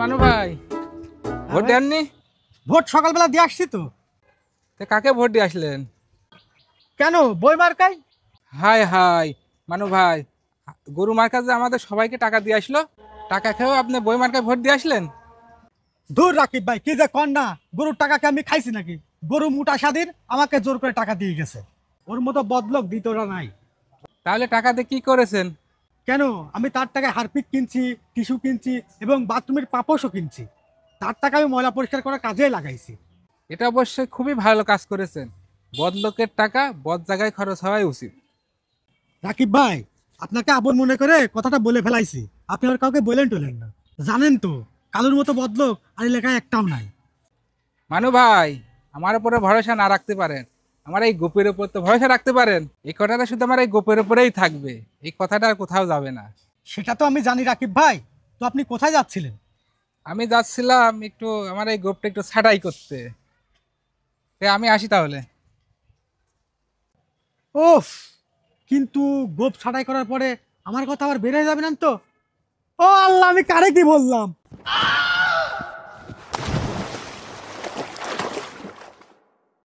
মানু ভাই, ভোট দেননি? ভোট সকালবেলা দিয়ে আসছি তো। কাকে ভোট দিয়ে আসলেন? কেন, বই মার্কাই? হাই হাই মানু ভাই, গরু মার্কা যে আমাদের সবাইকে টাকা দিয়ে আসলো, টাকা খেয়েও আপনি বই মার্কায় ভোট দিয়ে আসলেন? দূর রাকিব ভাই, কি যে কর না। গরুর টাকাকে আমি খাইছি নাকি? গরু মোটা স্বাধীন আমাকে জোর করে টাকা দিয়ে গেছে। ওর মতো বদলোক দ্বিতীয়টা নাই। তাহলে টাকা দিয়ে কি করেছেন? কেন, আমি তার টাকায় হারপিক কিনছি, টিস্যু কিনছি এবং বাথরুমের পাপোশও কিনছি। তার টাকা আমি ময়লা পরিষ্কার করার কাজে লাগাইছি। এটা অবশ্যই খুবই ভালো কাজ করেছেন। বদলোকের টাকা বদ জায়গায় খরচ হওয়াই উচিত। রাকিব ভাই, আপনাকে আপন মনে করে কথাটা বলে ফেলাইছি। আপনি আর কাউকে বলেন টলেন না। জানেন তো, কালুর মতো বদলোক আর এলাকায় একটাও নাই। মানু ভাই, আমার উপরে ভরসা না রাখতে পারেন, আমার এই গোপের উপর তো ভরসা রাখতে পারেন। এই কথাটা শুধু আমার এই গোপের উপরেই থাকবে, এই কথাটা আর কোথাও যাবে না। সেটা তো আমি জানি রাকিব ভাই। তো আপনি কোথায় যাচ্ছিলেন? আমি যাচ্ছিলাম একটু আমার এই গোপটা একটু ছাঁটাই করতে। আমি আসি তাহলে। ওফ, কিন্তু গোপ ছাঁটাই করার পরে আমার কথা আবার বেড়ে যাবে না তো? ও আল্লাহ, আমি কারে কি বললাম?